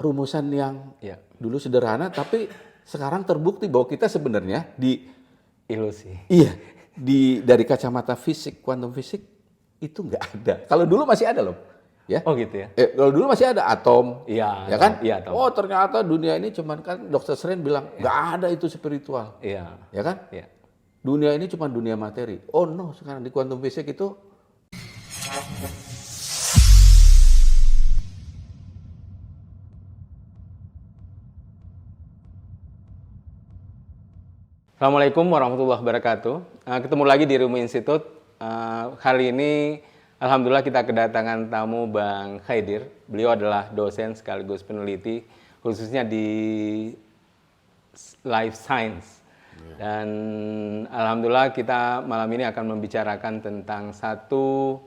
rumusan yang Ya, dulu sederhana, tapi sekarang terbukti bahwa kita sebenarnya ilusi. dari kacamata fisik, kuantum fisik itu nggak ada. Kalau dulu masih ada loh, ya. Oh gitu ya? Kalau dulu masih ada atom, Iya, ya kan? iya tahu. Oh ternyata dunia ini cuman kan Dr. Strange bilang nggak ada itu spiritual, Iya, ya kan? iya. Dunia ini cuma dunia materi. Oh no, sekarang di kuantum fisik itu Assalamualaikum warahmatullahi wabarakatuh. Ketemu lagi di Rumu Institute. Kali ini alhamdulillah kita kedatangan tamu Bang Khaidir. Beliau adalah dosen sekaligus peneliti khususnya di life science. Dan alhamdulillah kita malam ini akan membicarakan tentang satu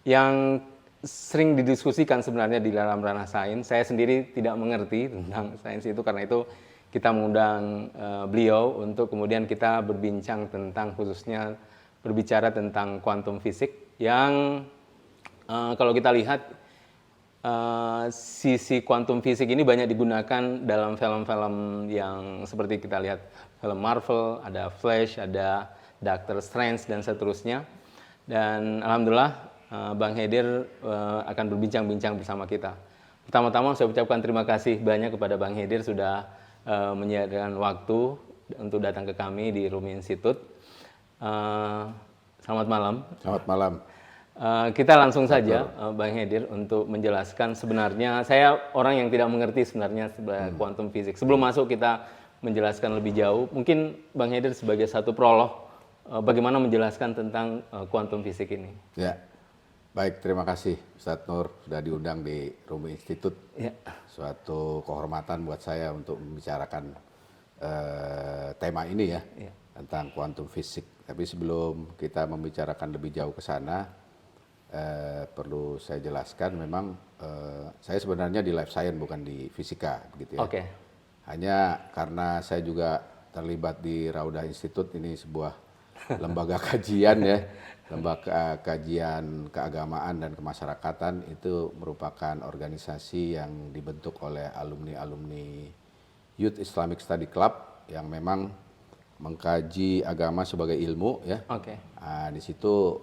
yang sering didiskusikan sebenarnya di dalam ranah sains. Saya sendiri tidak mengerti tentang sains itu, karena itu kita mengundang beliau untuk kemudian kita berbincang tentang, khususnya berbicara tentang kuantum fisik yang kalau kita lihat sisi kuantum fisik ini banyak digunakan dalam film-film yang seperti kita lihat film Marvel, ada Flash, ada Doctor Strange dan seterusnya. Dan alhamdulillah Bang Khaidir akan berbincang-bincang bersama kita. Pertama-tama saya ucapkan terima kasih banyak kepada Bang Khaidir sudah menyediakan waktu untuk datang ke kami di Rumi Institute. Selamat malam. selamat malam. Kita langsung saja Bang Khaidir untuk menjelaskan. Sebenarnya saya orang yang tidak mengerti sebenarnya kuantum fisik. Sebelum masuk kita menjelaskan lebih jauh, mungkin Bang Khaidir sebagai satu prolog bagaimana menjelaskan tentang kuantum fisik ini. Ya, baik, terima kasih Ustadz Nur sudah diundang di Rumi Institute. Ya. Suatu kehormatan buat saya untuk membicarakan tema ini ya, tentang kuantum fisik. Tapi sebelum kita membicarakan lebih jauh ke sana, perlu saya jelaskan memang saya sebenarnya di life science bukan di fisika, begitu ya. Oke. Hanya karena saya juga terlibat di Raudah Institute, ini sebuah lembaga kajian ya, lembaga kajian keagamaan dan kemasyarakatan. Itu merupakan organisasi yang dibentuk oleh alumni-alumni Youth Islamic Study Club yang memang mengkaji agama sebagai ilmu ya. Oke. Nah, di situ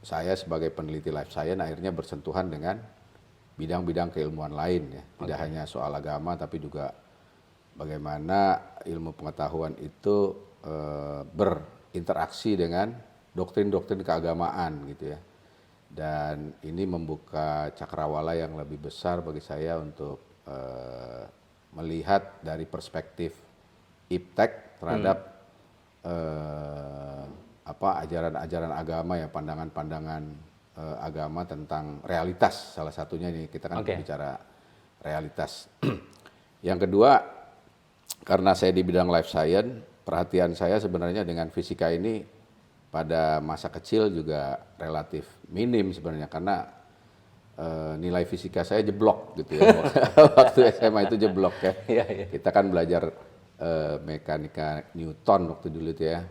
saya sebagai peneliti life science akhirnya bersentuhan dengan bidang-bidang keilmuan lain ya. Tidak hanya soal agama tapi juga bagaimana ilmu pengetahuan itu berinteraksi dengan doktrin-doktrin keagamaan gitu ya. Dan ini membuka cakrawala yang lebih besar bagi saya untuk melihat dari perspektif iptek terhadap ajaran-ajaran agama ya, pandangan-pandangan agama tentang realitas. Salah satunya ini kita kan bicara realitas. Yang kedua, karena saya di bidang life science, perhatian saya sebenarnya dengan fisika ini pada masa kecil juga relatif minim sebenarnya, karena nilai fisika saya jeblok gitu ya. Waktu SMA itu jeblok ya. Kita kan belajar mekanika Newton waktu dulu itu ya,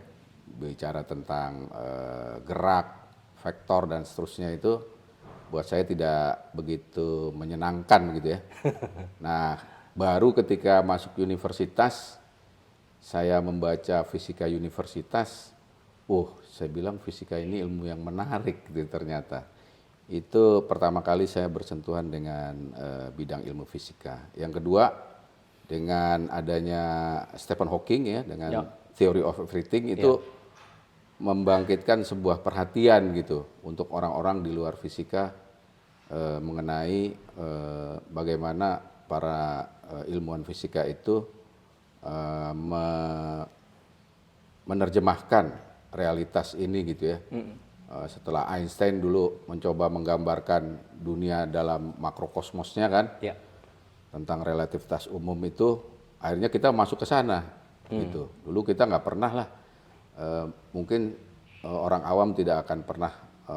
bicara tentang gerak, vektor dan seterusnya, itu buat saya tidak begitu menyenangkan gitu ya. Nah, baru ketika masuk universitas saya membaca fisika universitas, saya bilang fisika ini ilmu yang menarik gitu ternyata. Itu pertama kali saya bersentuhan dengan bidang ilmu fisika. Yang kedua, dengan adanya Stephen Hawking ya, dengan Theory of Everything itu membangkitkan sebuah perhatian gitu untuk orang-orang di luar fisika mengenai bagaimana para ilmuwan fisika itu menerjemahkan realitas ini gitu ya. Setelah Einstein dulu mencoba menggambarkan dunia dalam makrokosmosnya kan, tentang relativitas umum itu, akhirnya kita masuk ke sana gitu. Dulu kita nggak pernah lah, mungkin orang awam tidak akan pernah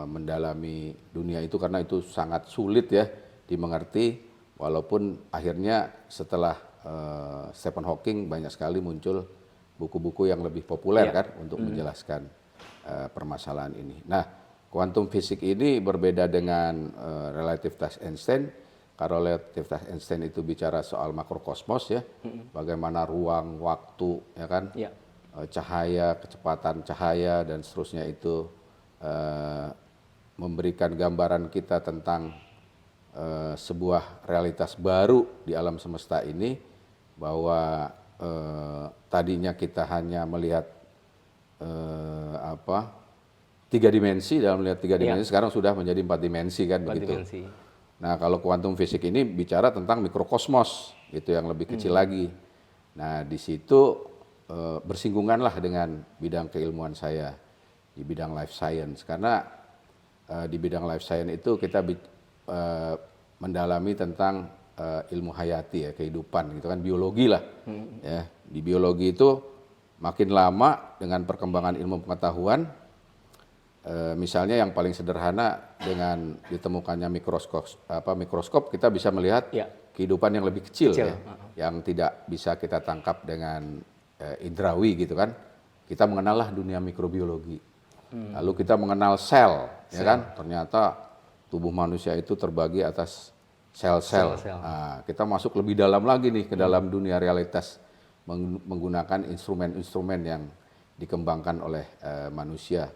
mendalami dunia itu karena itu sangat sulit ya dimengerti, walaupun akhirnya setelah Stephen Hawking banyak sekali muncul buku-buku yang lebih populer kan untuk menjelaskan permasalahan ini. Nah, kuantum fisik ini berbeda dengan relativitas Einstein. Kalau relativitas Einstein itu bicara soal makrokosmos ya, bagaimana ruang, waktu, ya kan, cahaya, kecepatan cahaya dan seterusnya itu memberikan gambaran kita tentang sebuah realitas baru di alam semesta ini, bahwa tadinya kita hanya melihat tiga dimensi, dalam melihat tiga dimensi sekarang sudah menjadi 4 dimensi kan, begitu. Dimensi. Nah, kalau kuantum fisik ini bicara tentang mikrokosmos, gitu, yang lebih kecil lagi. Nah, di situ bersinggunganlah dengan bidang keilmuan saya di bidang life science, karena di bidang life science itu kita mendalami tentang ilmu hayati ya, kehidupan gitu kan, biologi lah. Ya, di biologi itu makin lama dengan perkembangan ilmu pengetahuan, misalnya yang paling sederhana dengan ditemukannya mikroskop kita bisa melihat kehidupan yang lebih kecil. Ya, yang tidak bisa kita tangkap dengan indrawi gitu kan. Kita mengenallah dunia mikrobiologi. Lalu kita mengenal sel, ya kan? Ternyata tubuh manusia itu terbagi atas sel-sel. Nah, kita masuk lebih dalam lagi nih ke dalam dunia realitas menggunakan instrumen-instrumen yang dikembangkan oleh manusia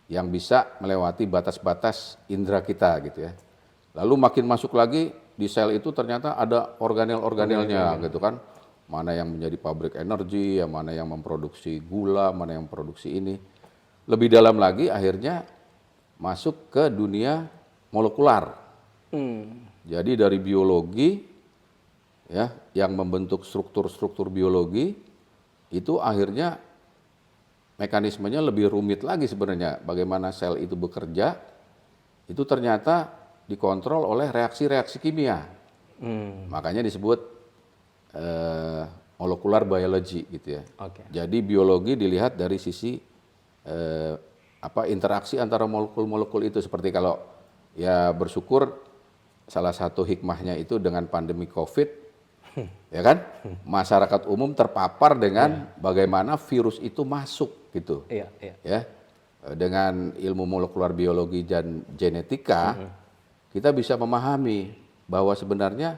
yang bisa melewati batas-batas indera kita gitu ya. Lalu makin masuk lagi di sel itu ternyata ada organel-organelnya gitu kan. Mana yang menjadi pabrik energi, yang mana yang memproduksi gula, mana yang memproduksi ini. Lebih dalam lagi akhirnya masuk ke dunia molekular. Jadi dari biologi ya, yang membentuk struktur-struktur biologi itu akhirnya mekanismenya lebih rumit lagi sebenarnya. Bagaimana sel itu bekerja, itu ternyata dikontrol oleh reaksi-reaksi kimia. Makanya disebut molecular biology gitu ya. Jadi biologi dilihat dari sisi interaksi antara molekul-molekul itu. Seperti kalau ya bersyukur salah satu hikmahnya itu dengan pandemi COVID, ya kan, masyarakat umum terpapar dengan bagaimana virus itu masuk gitu. Ya, dengan ilmu molekular biologi dan genetika kita bisa memahami bahwa sebenarnya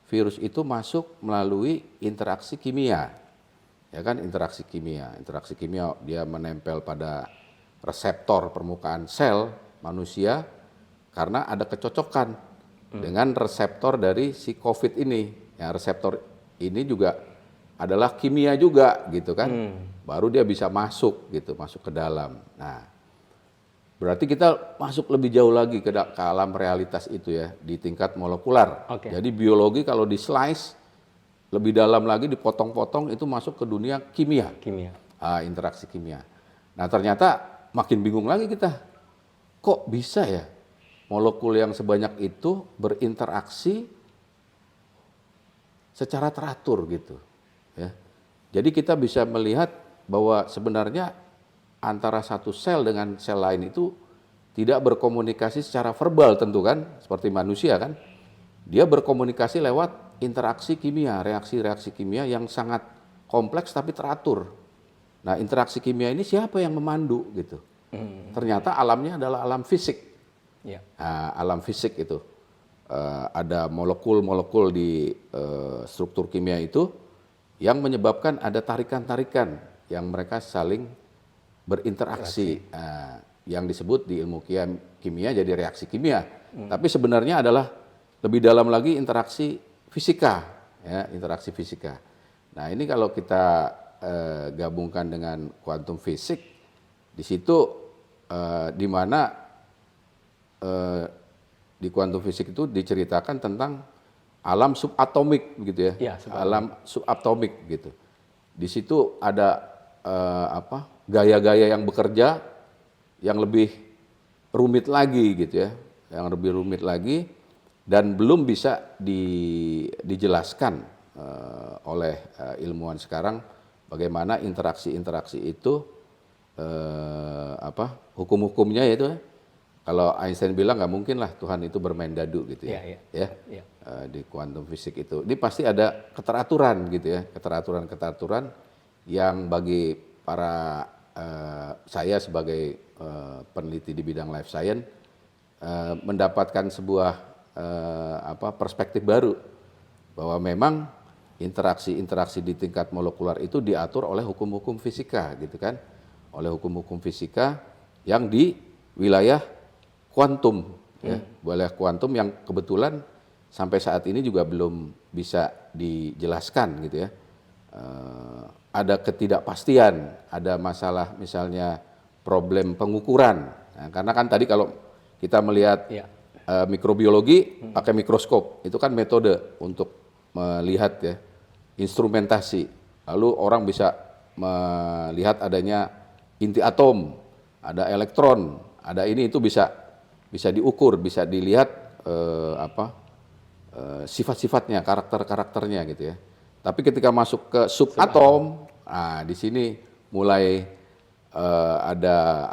virus itu masuk melalui interaksi kimia, ya kan, interaksi kimia dia menempel pada reseptor permukaan sel manusia karena ada kecocokan dengan reseptor dari si COVID ini. Ya, reseptor ini juga adalah kimia juga gitu kan, baru dia bisa masuk gitu, masuk ke dalam. Nah, berarti kita masuk lebih jauh lagi ke alam realitas itu ya, di tingkat molekular. Jadi biologi kalau di slice lebih dalam lagi, dipotong-potong, itu masuk ke dunia kimia. Interaksi kimia. Nah, ternyata makin bingung lagi kita. Kok bisa ya molekul yang sebanyak itu berinteraksi secara teratur gitu ya. Jadi kita bisa melihat bahwa sebenarnya antara satu sel dengan sel lain itu tidak berkomunikasi secara verbal tentu kan, seperti manusia kan. Dia berkomunikasi lewat interaksi kimia, reaksi-reaksi kimia yang sangat kompleks tapi teratur. Nah, interaksi kimia ini siapa yang memandu gitu. Ternyata alamnya adalah alam fisik. Nah, alam fisik itu ada molekul-molekul di struktur kimia itu yang menyebabkan ada tarikan-tarikan yang mereka saling berinteraksi, yang disebut di ilmu kimia jadi reaksi kimia. Tapi sebenarnya adalah lebih dalam lagi interaksi fisika, ya, interaksi fisika. Nah, ini kalau kita gabungkan dengan kuantum fisik, di situ di mana di kuantum fisik itu diceritakan tentang alam subatomik gitu ya, alam subatomik gitu. Di situ ada gaya-gaya yang bekerja yang lebih rumit lagi gitu ya, yang lebih rumit lagi dan belum bisa dijelaskan oleh ilmuwan sekarang bagaimana interaksi-interaksi itu hukum-hukumnya itu. Kalau Einstein bilang nggak mungkin lah Tuhan itu bermain dadu gitu ya, di kuantum fisik itu. Ini pasti ada keteraturan gitu ya, keteraturan yang bagi para saya sebagai peneliti di bidang life science mendapatkan sebuah perspektif baru bahwa memang interaksi-interaksi di tingkat molekular itu diatur oleh hukum-hukum fisika gitu kan, oleh hukum-hukum fisika yang di wilayah kuantum, ya, wilayah kuantum yang kebetulan sampai saat ini juga belum bisa dijelaskan gitu ya. Ada ketidakpastian, ada masalah misalnya problem pengukuran. Nah, karena kan tadi kalau kita melihat mikrobiologi pakai mikroskop, itu kan metode untuk melihat ya instrumentasi. Lalu orang bisa melihat adanya inti atom, ada elektron, ada ini itu bisa diukur, bisa dilihat sifat-sifatnya, karakter-karakternya gitu ya. Tapi ketika masuk ke subatom, nah di sini mulai ada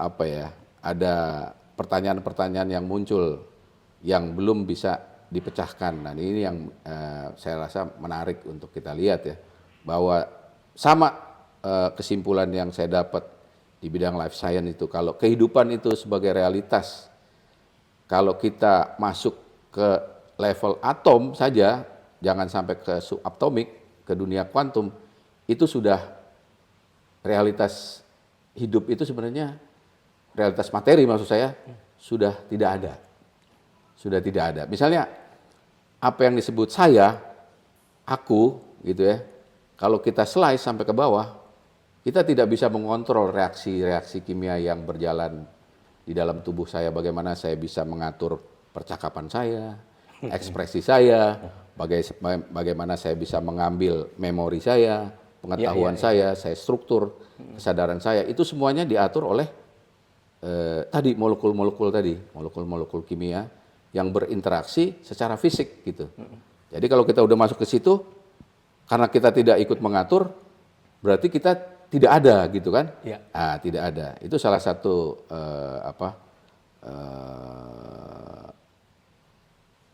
pertanyaan-pertanyaan yang muncul yang belum bisa dipecahkan. Nah ini yang saya rasa menarik untuk kita lihat ya, bahwa sama kesimpulan yang saya dapat di bidang life science itu, kalau kehidupan itu sebagai realitas, kalau kita masuk ke level atom saja, jangan sampai ke subatomik, ke dunia kuantum, itu sudah realitas hidup itu sebenarnya, realitas materi maksud saya, sudah tidak ada. Sudah tidak ada. Misalnya apa yang disebut saya, aku gitu ya, kalau kita slice sampai ke bawah, kita tidak bisa mengontrol reaksi-reaksi kimia yang berjalan di dalam tubuh saya, bagaimana saya bisa mengatur percakapan saya, ekspresi saya, bagaimana saya bisa mengambil memori saya, pengetahuan saya struktur kesadaran saya, itu semuanya diatur oleh tadi molekul-molekul kimia yang berinteraksi secara fisik gitu. Jadi kalau kita udah masuk ke situ, karena kita tidak ikut mengatur, berarti kita tidak ada gitu kan? Ah, tidak ada. Itu salah satu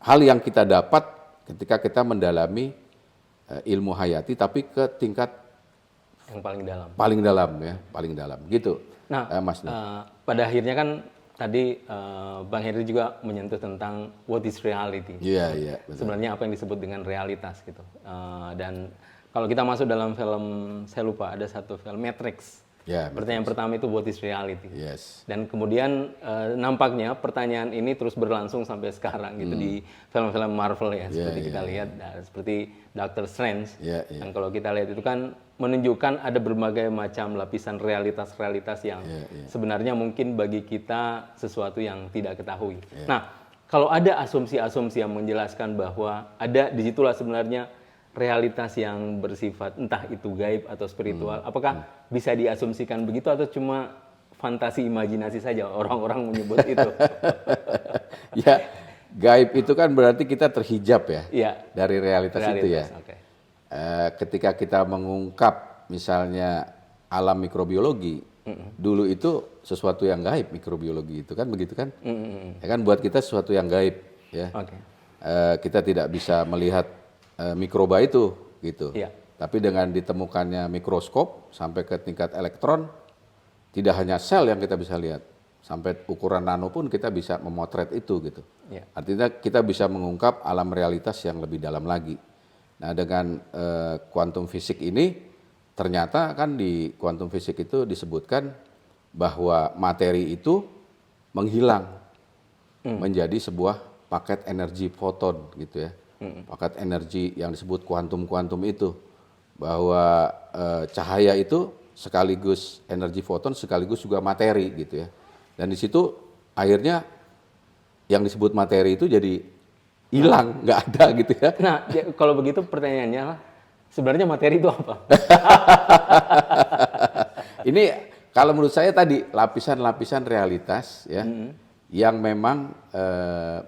hal yang kita dapat ketika kita mendalami ilmu hayati, tapi ke tingkat yang paling dalam. Paling dalam gitu. Nah, Mas. Pada akhirnya kan tadi Bang Henry juga menyentuh tentang what is reality. Iya. Sebenarnya apa yang disebut dengan realitas gitu. Dan kalau kita masuk dalam film, saya lupa ada satu film Matrix. Pertanyaan pertama itu what is reality. Yes. Dan kemudian nampaknya pertanyaan ini terus berlangsung sampai sekarang gitu di film-film Marvel ya, seperti kita lihat, seperti Doctor Strange. Dan kalau kita lihat itu kan menunjukkan ada berbagai macam lapisan realitas-realitas yang sebenarnya mungkin bagi kita sesuatu yang tidak ketahui. Nah, kalau ada asumsi-asumsi yang menjelaskan bahwa ada disitulah sebenarnya realitas yang bersifat entah itu gaib atau spiritual, apakah bisa diasumsikan begitu atau cuma fantasi imajinasi saja orang-orang menyebut itu? Ya, gaib itu kan berarti kita terhijab ya, dari realitas itu ya. Ketika kita mengungkap misalnya alam mikrobiologi, dulu itu sesuatu yang gaib, mikrobiologi itu kan begitu kan? Ya kan buat kita sesuatu yang gaib ya. Kita tidak bisa melihat mikroba itu gitu. Tapi dengan ditemukannya mikroskop sampai ke tingkat elektron, tidak hanya sel yang kita bisa lihat, sampai ukuran nano pun kita bisa memotret itu gitu. Artinya kita bisa mengungkap alam realitas yang lebih dalam lagi. Nah, dengan kuantum fisik ini, ternyata kan di kuantum fisik itu disebutkan bahwa materi itu menghilang menjadi sebuah paket energi foton gitu ya. Paket energi yang disebut kuantum itu, bahwa cahaya itu sekaligus energi foton sekaligus juga materi gitu ya. Dan di situ akhirnya yang disebut materi itu jadi hilang, nggak ada gitu ya. Nah, kalau begitu pertanyaannya lah, sebenarnya materi itu apa? Ini kalau menurut saya tadi lapisan-lapisan realitas ya, yang memang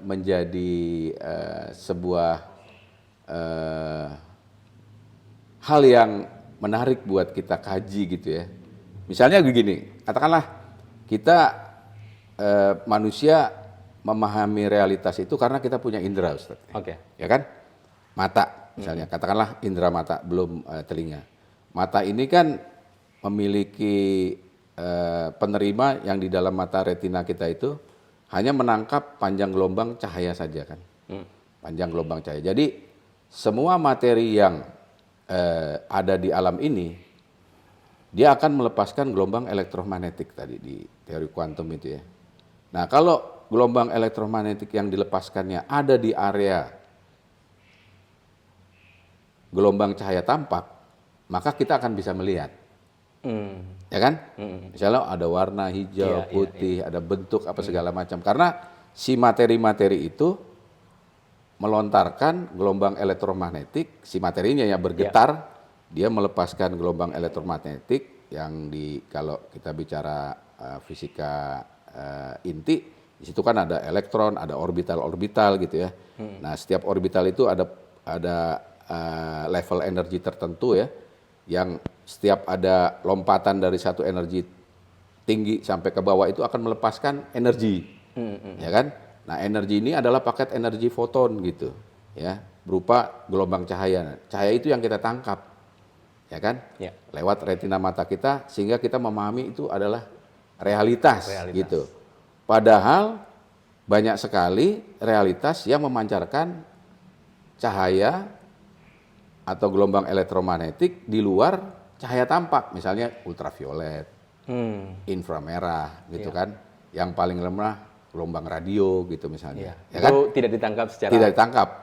menjadi sebuah hal yang menarik buat kita kaji gitu ya. Misalnya begini, katakanlah kita manusia memahami realitas itu karena kita punya indera, Ustaz. Ya kan? Mata misalnya, katakanlah indera mata, belum telinga. Mata ini kan memiliki penerima yang di dalam mata retina kita itu hanya menangkap panjang gelombang cahaya saja kan. panjang gelombang cahaya. Jadi semua materi yang ada di alam ini, dia akan melepaskan gelombang elektromagnetik tadi di teori kuantum itu ya. Nah kalau gelombang elektromagnetik yang dilepaskannya ada di area gelombang cahaya tampak, maka kita akan bisa melihat. Ya kan? Misalnya ada warna hijau, putih, ada bentuk apa segala macam. Karena si materi-materi itu melontarkan gelombang elektromagnetik, si materinya yang bergetar, dia melepaskan gelombang elektromagnetik yang kalau kita bicara fisika inti, di situ kan ada elektron, ada orbital-orbital gitu ya. Nah, setiap orbital itu ada level energi tertentu ya, yang setiap ada lompatan dari satu energi tinggi sampai ke bawah itu akan melepaskan energi, ya kan? Nah, energi ini adalah paket energi foton gitu, ya, berupa gelombang cahaya. Cahaya itu yang kita tangkap, ya kan? Ya. Lewat retina mata kita, sehingga kita memahami itu adalah realitas. Gitu. Padahal banyak sekali realitas yang memancarkan cahaya atau gelombang elektromagnetik di luar cahaya tampak, misalnya ultraviolet, inframerah, gitu kan? Yang paling lemah gelombang radio gitu misalnya. Ya kan? Itu tidak ditangkap secara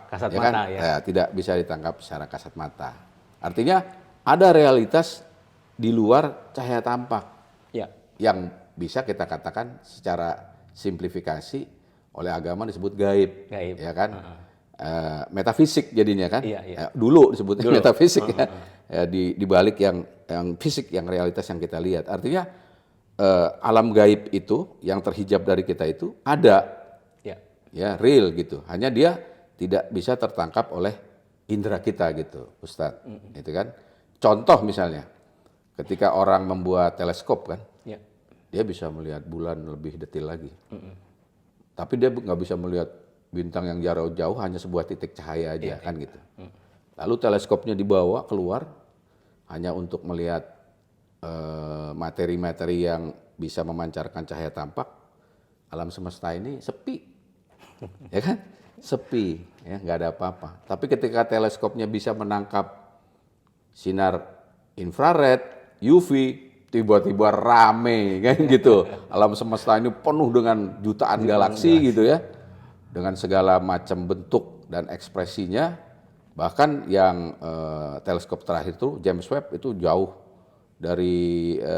kasat mata kan? Ya, tidak bisa ditangkap secara kasat mata. Artinya ada realitas di luar cahaya tampak yang bisa kita katakan secara simplifikasi oleh agama disebut gaib. Ya kan? Metafisik jadinya kan? Dulu disebutnya metafisik ya. Di balik yang fisik, yang realitas yang kita lihat. Artinya alam gaib itu yang terhijab dari kita itu ada, ya real gitu. Hanya dia tidak bisa tertangkap oleh indera kita gitu, Ustadz. Itu kan. Contoh misalnya, ketika orang membuat teleskop kan, dia bisa melihat bulan lebih detail lagi. Tapi dia nggak bisa melihat bintang yang jauh-jauh, hanya sebuah titik cahaya aja kan gitu. Lalu teleskopnya dibawa keluar hanya untuk melihat materi-materi yang bisa memancarkan cahaya tampak. Alam semesta ini sepi, ya kan? Sepi, ya nggak ada apa-apa. Tapi ketika teleskopnya bisa menangkap sinar infrared, UV, tiba-tiba rame, kan gitu. Alam semesta ini penuh dengan jutaan galaksi gitu ya, dengan segala macam bentuk dan ekspresinya. Bahkan yang teleskop terakhir itu James Webb itu jauh dari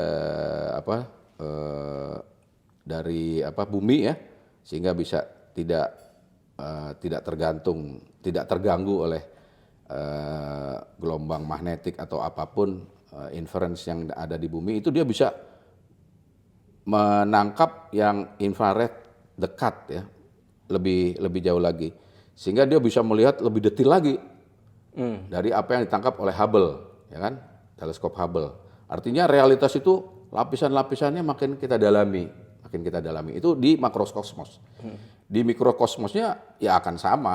bumi ya, sehingga bisa tidak terganggu oleh gelombang magnetik atau apapun inference yang ada di bumi. Itu dia bisa menangkap yang infrared dekat ya, lebih jauh lagi, sehingga dia bisa melihat lebih detail lagi dari apa yang ditangkap oleh Hubble, ya kan, teleskop Hubble. Artinya realitas itu lapisan-lapisannya makin kita dalami. Itu di makrokosmos. Di mikrokosmosnya ya akan sama.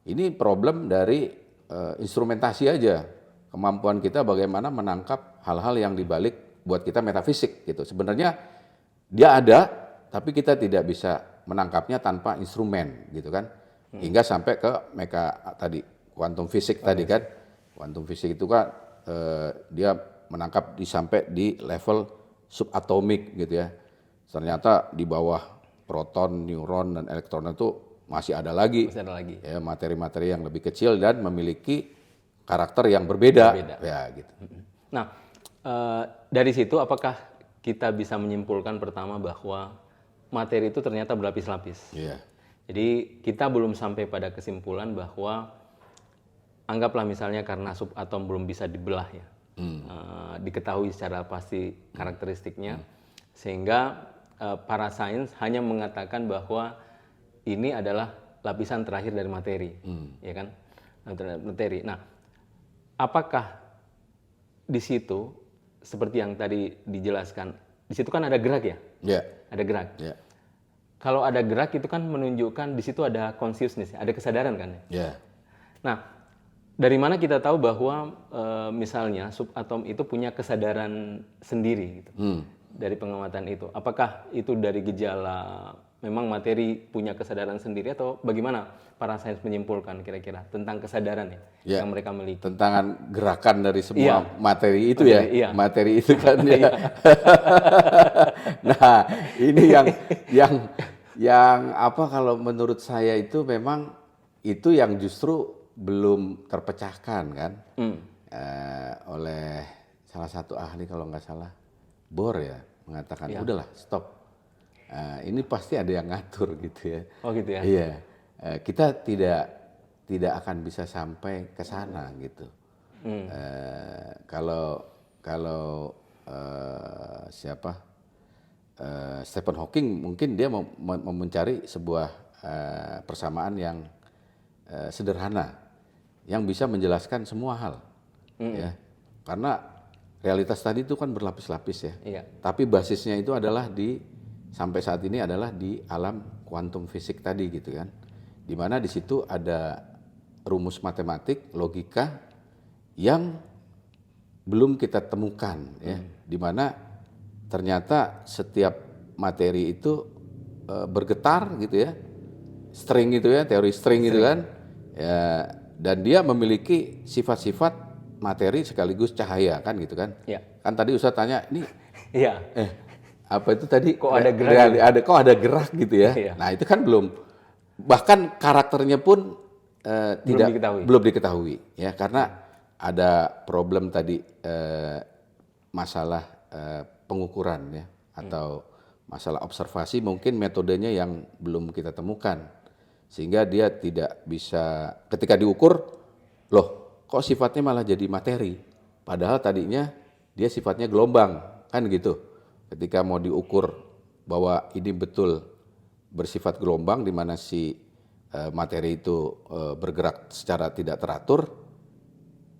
Ini problem dari instrumentasi aja. Kemampuan kita bagaimana menangkap hal-hal yang dibalik buat kita metafisik gitu. Sebenarnya dia ada, tapi kita tidak bisa menangkapnya tanpa instrumen gitu kan. Hingga sampai ke kuantum fisik tadi kan. Kuantum fisik itu kan dia menangkap sampai di level subatomik gitu ya. Ternyata di bawah proton, neuron, dan elektron itu masih ada lagi. Ya, materi-materi yang lebih kecil dan memiliki karakter yang berbeda. Ya, gitu. Nah, dari situ apakah kita bisa menyimpulkan pertama bahwa materi itu ternyata berlapis-lapis? Jadi kita belum sampai pada kesimpulan bahwa anggaplah misalnya karena subatom belum bisa dibelah ya. Diketahui secara pasti karakteristiknya, sehingga para sains hanya mengatakan bahwa ini adalah lapisan terakhir dari materi, ya kan, materi. Nah, apakah di situ seperti yang tadi dijelaskan, di situ kan ada gerak ya, ada gerak. Kalau ada gerak itu kan menunjukkan di situ ada consciousness, ada kesadaran kan? Nah, dari mana kita tahu bahwa misalnya subatom itu punya kesadaran sendiri gitu, dari pengamatan itu? Apakah itu dari gejala memang materi punya kesadaran sendiri, atau bagaimana para sains menyimpulkan kira-kira tentang kesadaran ya, yang mereka miliki? Tentang gerakan dari semua Iya. materi itu Materi, ya, iya. materi itu kan ya. Nah, ini yang apa kalau menurut saya itu memang itu yang justru belum terpecahkan kan oleh salah satu ahli kalau nggak salah Bohr ya mengatakan udahlah stop. Ini pasti ada yang ngatur gitu ya. Oh gitu ya. Iya, kita tidak akan bisa sampai ke sana gitu. Kalau siapa Stephen Hawking mungkin dia mau mencari sebuah persamaan yang sederhana yang bisa menjelaskan semua hal, ya. Karena realitas tadi itu kan berlapis-lapis ya. Iya. Tapi basisnya itu adalah sampai saat ini adalah di alam kuantum fisik tadi gitu kan. Di mana di situ ada rumus matematik, logika yang belum kita temukan ya. Di mana ternyata setiap materi itu bergetar gitu ya. String gitu ya, teori string gitu kan. Ya, dan dia memiliki sifat-sifat materi sekaligus cahaya kan gitu kan. Iya. Kan tadi Ustaz tanya, ini Iya. apa itu tadi? Kok ada gerak? Kok ada gerak gitu ya. Iya. Nah, itu kan belum, bahkan karakternya pun belum diketahui ya, karena ada problem tadi masalah pengukuran ya, atau masalah observasi, mungkin metodenya yang belum kita temukan, sehingga dia tidak bisa ketika diukur, loh kok sifatnya malah jadi materi, padahal tadinya dia sifatnya gelombang kan gitu. Ketika mau diukur bahwa ini betul bersifat gelombang di mana si materi itu bergerak secara tidak teratur,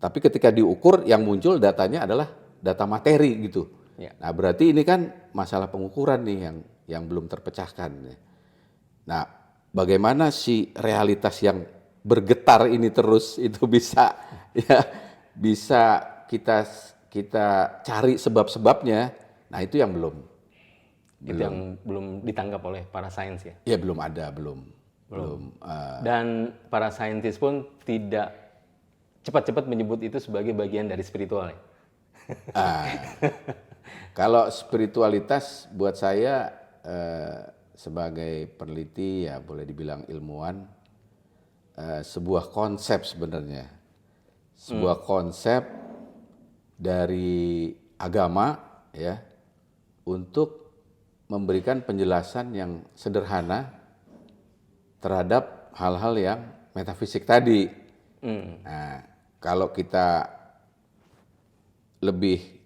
tapi ketika diukur yang muncul datanya adalah data materi gitu. Ya. Nah berarti ini kan masalah pengukuran nih yang belum terpecahkan. Nah bagaimana si realitas yang bergetar ini terus itu bisa kita cari sebab-sebabnya. Nah itu yang belum. Itu yang belum ditangkap oleh para sains ya? Ya belum ada. Dan para saintis pun tidak cepat-cepat menyebut itu sebagai bagian dari spiritual ya? Kalau spiritualitas buat saya sebagai peneliti ya boleh dibilang ilmuwan, sebuah konsep sebenarnya. Sebuah konsep dari agama ya, untuk memberikan penjelasan yang sederhana terhadap hal-hal yang metafisik tadi. Nah, kalau kita lebih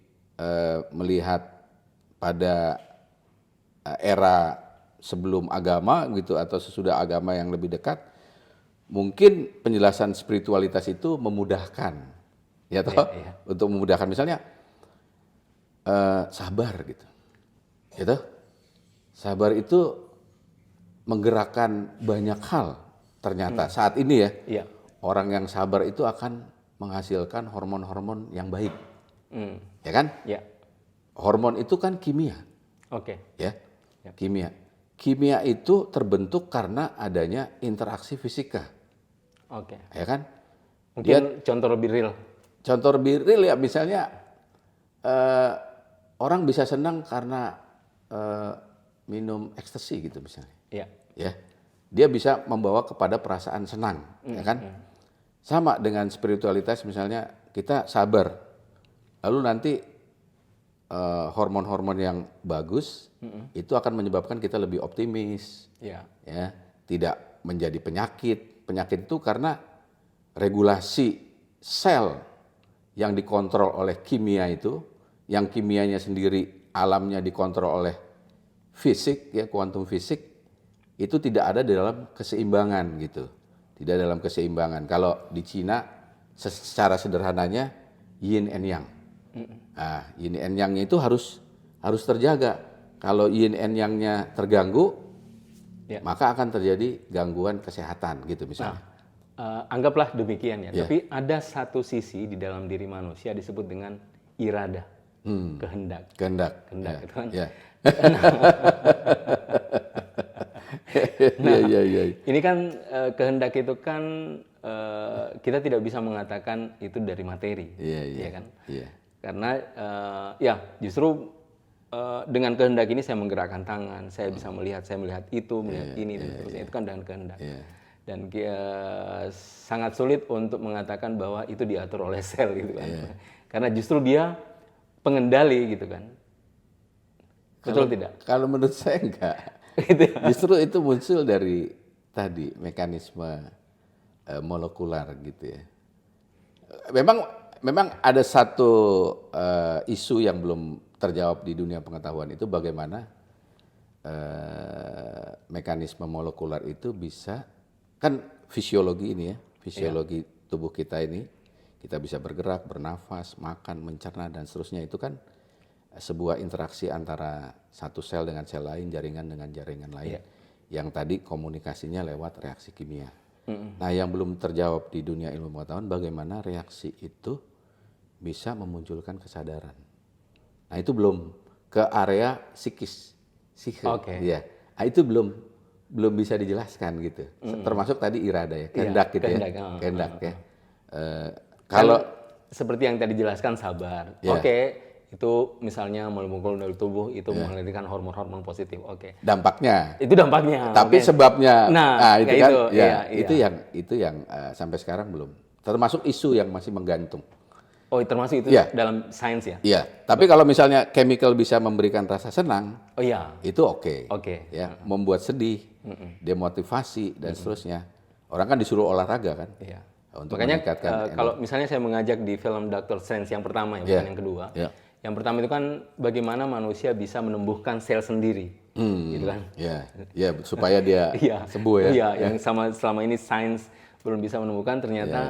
melihat pada era sebelum agama gitu atau sesudah agama yang lebih dekat, mungkin penjelasan spiritualitas itu memudahkan, ya toh, untuk memudahkan misalnya sabar gitu. Gitu. Sabar itu menggerakkan banyak hal ternyata saat ini ya. Iya. Orang yang sabar itu akan menghasilkan hormon-hormon yang baik. Ya kan? Ya. Hormon itu kan kimia. Oke. Ya. Kimia. Kimia itu terbentuk karena adanya interaksi fisika. Oke. Ya kan? Mungkin contoh lebih real. Contoh lebih real ya misalnya orang bisa senang karena minum ekstasi gitu misalnya. Iya. Ya. Dia bisa membawa kepada perasaan senang, ya kan? Sama dengan spiritualitas misalnya kita sabar. Lalu nanti hormon-hormon yang bagus itu akan menyebabkan kita lebih optimis. Ya, tidak menjadi penyakit. Penyakit itu karena regulasi sel yang dikontrol oleh kimia itu, yang kimianya sendiri alamnya dikontrol oleh fisik ya, kuantum fisik, itu tidak ada dalam keseimbangan gitu. Tidak dalam keseimbangan. Kalau di Cina secara sederhananya yin and yang. Nah, yin and yang-nya itu harus terjaga. Kalau yin and yang-nya terganggu, maka akan terjadi gangguan kesehatan gitu misalnya. Anggaplah demikian ya. Tapi ada satu sisi di dalam diri manusia disebut dengan irada, kehendak. Kehendak itu kan. Nah, Iya. ini kan kehendak itu kan kita tidak bisa mengatakan itu dari materi, ya kan? Iya. Karena ya justru dengan kehendak ini saya menggerakkan tangan, saya bisa melihat itu, melihat ini dan seterusnya. Itu kan dengan kehendak. Dan sangat sulit untuk mengatakan bahwa itu diatur oleh sel gitu kan. Karena justru dia pengendali gitu kan. Betul tidak? Kalau menurut saya enggak. Justru itu muncul dari tadi mekanisme molekular gitu ya. Memang ada satu isu yang belum terjawab di dunia pengetahuan, itu bagaimana mekanisme molekular itu bisa, kan fisiologi ini ya, fisiologi tubuh kita ini, kita bisa bergerak, bernafas, makan, mencerna dan seterusnya, itu kan sebuah interaksi antara satu sel dengan sel lain, jaringan dengan jaringan lain, yang tadi komunikasinya lewat reaksi kimia. Nah, yang belum terjawab di dunia ilmu pengetahuan, bagaimana reaksi itu bisa memunculkan kesadaran. Nah, itu belum ke area psikis, ya. Nah, itu belum bisa dijelaskan gitu. Termasuk tadi irada ya, kehendak gitu ya, kehendak ya. Kalau seperti yang tadi dijelaskan sabar, itu misalnya molekul dari tubuh itu mengeluarkan hormon-hormon positif, dampaknya. Itu dampaknya. Tapi sebabnya, itu kan, itu yang sampai sekarang belum. Termasuk isu yang masih menggantung. Oh, termasuk itu dalam sains ya? Iya. Tapi kalau misalnya chemical bisa memberikan rasa senang, itu oke. Ya, membuat sedih, demotivasi dan seterusnya. Orang kan disuruh olahraga kan? Untuk makanya kalau misalnya saya mengajak di film Dr. Strange yang pertama ya, bukan yang kedua. Yang pertama itu kan bagaimana manusia bisa menumbuhkan sel sendiri, gitu kan? Supaya dia sembuh ya. Iya, yang selama ini sains belum bisa menemukan, ternyata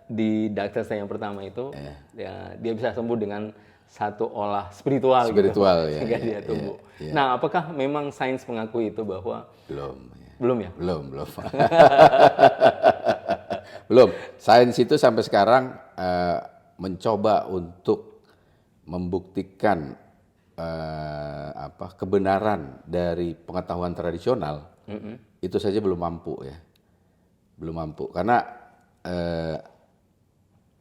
di Dr. Strange yang pertama itu dia bisa sembuh dengan satu olah spiritual gitu, sehingga dia tumbuh. Nah, apakah memang sains mengakui itu bahwa belum ya? Belum. Belum. Sains itu sampai sekarang mencoba untuk membuktikan kebenaran dari pengetahuan tradisional, itu saja belum mampu ya, karena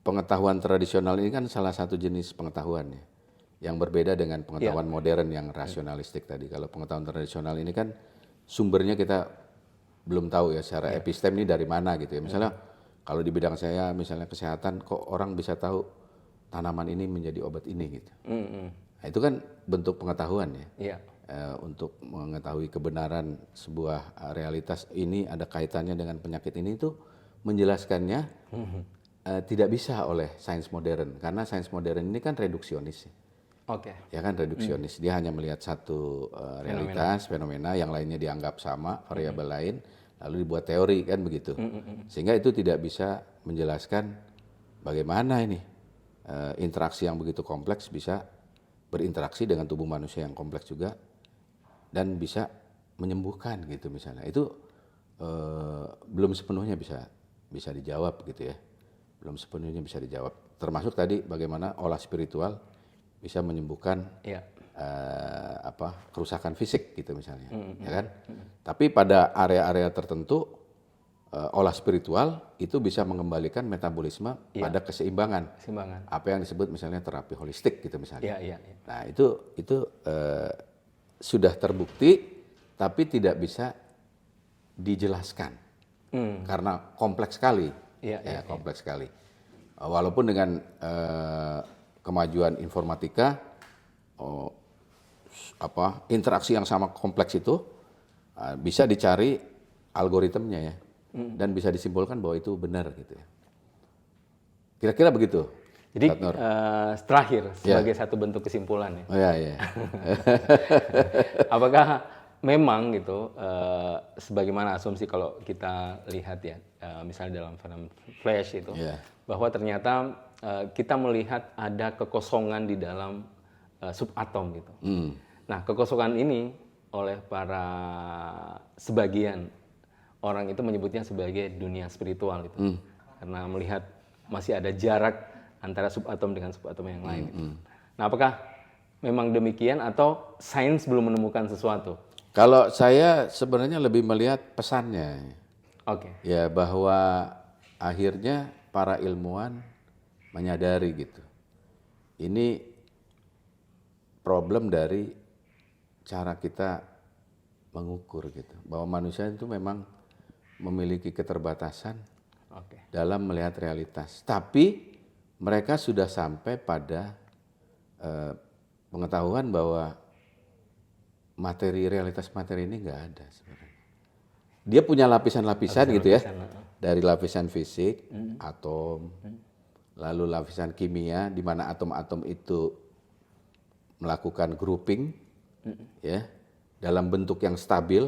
pengetahuan tradisional ini kan salah satu jenis pengetahuan ya, yang berbeda dengan pengetahuan modern yang rasionalistik tadi. Kalau pengetahuan tradisional ini kan sumbernya kita belum tahu ya, secara epistem ini dari mana gitu ya. Misalnya kalau di bidang saya, misalnya kesehatan, kok orang bisa tahu tanaman ini menjadi obat ini gitu. Nah, itu kan bentuk pengetahuan ya. Untuk mengetahui kebenaran sebuah realitas ini ada kaitannya dengan penyakit ini, itu menjelaskannya tidak bisa oleh sains modern, karena sains modern ini kan reduksionis. Ya kan, reduksionis. Dia hanya melihat satu realitas, fenomena, yang lainnya dianggap sama, variabel lain, lalu dibuat teori kan begitu. Sehingga itu tidak bisa menjelaskan bagaimana ini interaksi yang begitu kompleks bisa berinteraksi dengan tubuh manusia yang kompleks juga dan bisa menyembuhkan gitu misalnya. Itu belum sepenuhnya bisa dijawab gitu ya. Belum sepenuhnya bisa dijawab. Termasuk tadi bagaimana olah spiritual bisa menyembuhkan kerusakan fisik gitu misalnya, ya kan? Tapi pada area-area tertentu olah spiritual itu bisa mengembalikan metabolisme pada keseimbangan. Apa yang disebut misalnya terapi holistik gitu misalnya. Nah, itu sudah terbukti, tapi tidak bisa dijelaskan karena kompleks sekali. Kompleks sekali. Walaupun dengan kemajuan informatika, interaksi yang sama kompleks itu bisa dicari algoritmnya ya. Dan bisa disimpulkan bahwa itu benar gitu ya. Kira-kira begitu. Jadi terakhir sebagai satu bentuk kesimpulan ya. Apakah memang gitu sebagaimana asumsi kalau kita lihat ya, misalnya dalam film Flash itu, bahwa ternyata kita melihat ada kekosongan di dalam subatom gitu. Nah, kekosongan ini oleh para sebagian orang itu menyebutnya sebagai dunia spiritual itu, karena melihat masih ada jarak antara subatom dengan subatom yang lain. Nah, apakah memang demikian atau sains belum menemukan sesuatu? Kalau saya sebenarnya lebih melihat pesannya. Oke. Ya, bahwa akhirnya para ilmuwan menyadari gitu. Ini problem dari cara kita mengukur gitu. Bahwa manusia itu memang memiliki keterbatasan Oke. dalam melihat realitas. Tapi mereka sudah sampai pada pengetahuan bahwa realitas materi ini nggak ada sebenarnya. Dia punya lapisan-lapisan gitu ya. Dari lapisan fisik, atom, lalu lapisan kimia di mana atom-atom itu melakukan grouping ya dalam bentuk yang stabil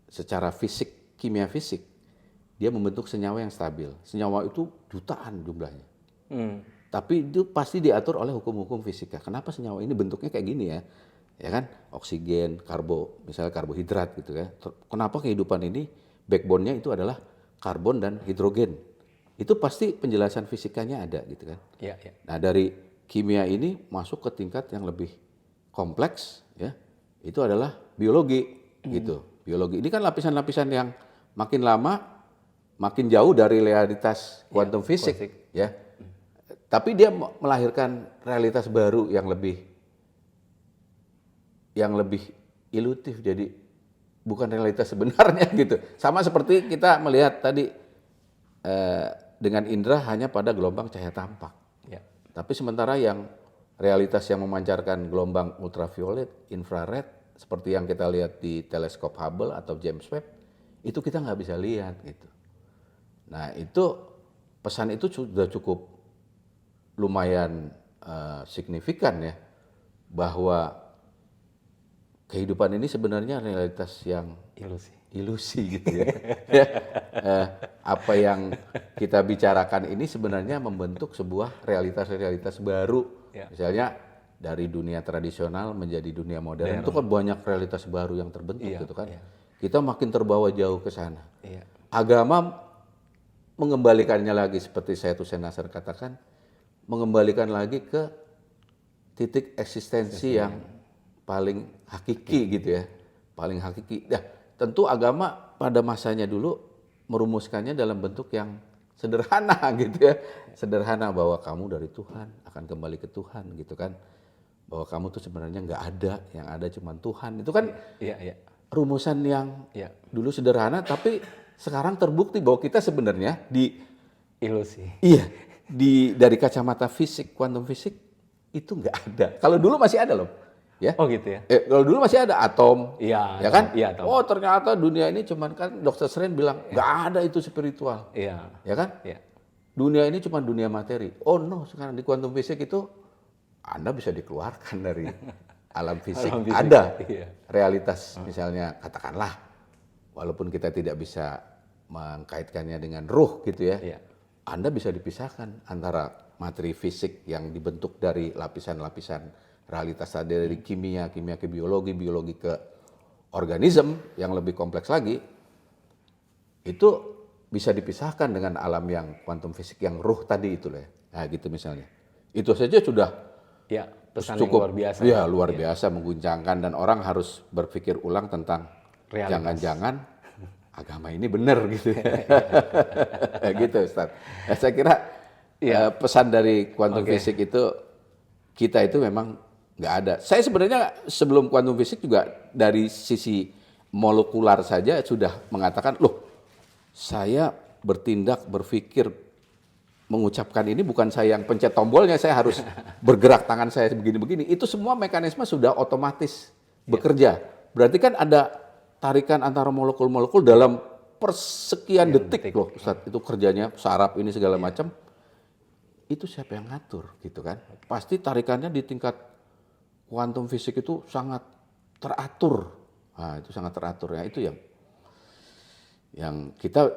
secara fisik, kimia fisik. Dia membentuk senyawa yang stabil. Senyawa itu jutaan jumlahnya. Tapi itu pasti diatur oleh hukum-hukum fisika. Kenapa senyawa ini bentuknya kayak gini ya? Ya kan? Oksigen, misalnya karbohidrat gitu ya. Kenapa kehidupan ini backbone-nya itu adalah karbon dan hidrogen? Itu pasti penjelasan fisikanya ada gitu kan. Iya, iya. Nah, dari kimia ini masuk ke tingkat yang lebih kompleks ya. Itu adalah biologi gitu. Biologi ini kan lapisan-lapisan yang makin lama makin jauh dari realitas kuantum fisik ya. Tapi dia melahirkan realitas baru yang lebih ilutif, jadi bukan realitas sebenarnya gitu. Sama seperti kita melihat tadi dengan indera hanya pada gelombang cahaya tampak. Ya. Tapi sementara yang realitas yang memancarkan gelombang ultraviolet, infrared, seperti yang kita lihat di teleskop Hubble atau James Webb, itu kita nggak bisa lihat gitu. Nah itu pesan itu sudah cukup lumayan signifikan ya, bahwa kehidupan ini sebenarnya realitas yang ilusi gitu ya. Apa yang kita bicarakan ini sebenarnya membentuk sebuah realitas-realitas baru. Ya. Misalnya dari dunia tradisional menjadi dunia modern, itu kan banyak realitas baru yang terbentuk gitu kan. Ya. Kita makin terbawa jauh ke sana. Ya. Agama mengembalikannya lagi seperti Sayyid Hussein Nasr katakan, mengembalikan lagi ke titik eksistensi yang paling hakiki gitu ya, paling hakiki. Ya, tentu agama pada masanya dulu merumuskannya dalam bentuk yang sederhana gitu ya, sederhana bahwa kamu dari Tuhan akan kembali ke Tuhan gitu kan, bahwa kamu tuh sebenarnya nggak ada, yang ada cuma Tuhan. Itu kan rumusan yang dulu sederhana, tapi sekarang terbukti bahwa kita sebenarnya di ilusi. Iya. Dari kacamata fisik, kuantum fisik itu nggak ada. Kalau dulu masih ada loh, ya. Oh gitu ya. Kalau dulu masih ada atom, ya kan? Iya, atom. Oh ternyata dunia ini cuman kan Dr. Strange bilang nggak ada itu spiritual, ya kan? Iya. Dunia ini cuma dunia materi. Oh no, sekarang di kuantum fisik itu Anda bisa dikeluarkan dari alam fisik. Ada realitas, misalnya katakanlah, walaupun kita tidak bisa mengkaitkannya dengan ruh gitu ya. Anda bisa dipisahkan antara materi fisik yang dibentuk dari lapisan-lapisan realitas dari kimia ke biologi, biologi ke organisme yang lebih kompleks lagi, itu bisa dipisahkan dengan alam yang kuantum fisik yang ruh tadi itu lah. Nah gitu misalnya. Itu saja sudah pesan cukup yang luar biasa. Ya, luar biasa mengguncangkan, dan orang harus berpikir ulang tentang jangan-jangan agama ini benar gitu. Gitu Ustaz. Saya kira pesan dari kuantum fisik itu, kita itu memang nggak ada. Saya sebenarnya sebelum kuantum fisik juga dari sisi molekular saja sudah mengatakan, loh saya bertindak, berpikir, mengucapkan ini bukan saya yang pencet tombolnya, saya harus bergerak tangan saya begini-begini. Itu semua mekanisme sudah otomatis bekerja. Berarti kan ada tarikan antara molekul-molekul dalam persekian detik loh Ustaz. Itu kerjanya saraf ini segala macam. Itu siapa yang ngatur gitu kan? Pasti tarikannya di tingkat kuantum fisik itu sangat teratur. Nah, itu sangat teratur ya. Itu yang kita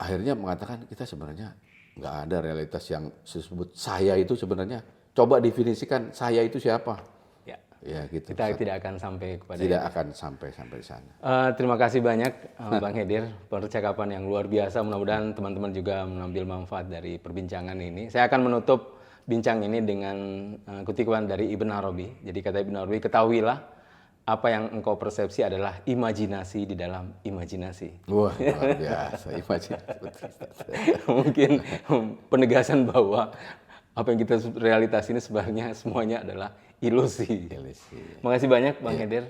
akhirnya mengatakan kita sebenarnya nggak ada realitas yang disebut saya itu sebenarnya. Coba definisikan saya itu siapa? Ya, gitu. Kita tidak akan sampai kepada tidak itu. Akan sampai di sana. Terima kasih banyak Bang Hedir, percakapan yang luar biasa. Mudah-mudahan teman-teman juga mengambil manfaat dari perbincangan ini. Saya akan menutup bincang ini dengan kutipan dari Ibn Arabi. Jadi kata Ibn Arabi, ketahuilah apa yang engkau persepsi adalah imajinasi di dalam imajinasi. Wah, luar biasa imajinasi. Mungkin penegasan bahwa apa yang kita realitas ini sebenarnya semuanya adalah ilusi. Makasih banyak Bang Hedir.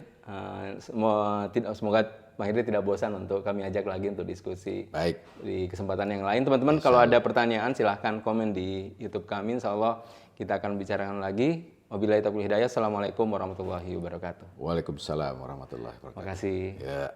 Semoga Bang Hedir tidak bosan untuk kami ajak lagi untuk diskusi. Baik. Di kesempatan yang lain. Teman-teman kalau ada pertanyaan silahkan komen di YouTube kami. Insya Allah kita akan bicarakan lagi. Wabillahi taufiq wal hidayah. Assalamualaikum warahmatullahi wabarakatuh. Waalaikumsalam warahmatullahi wabarakatuh. Terima kasih. Ya.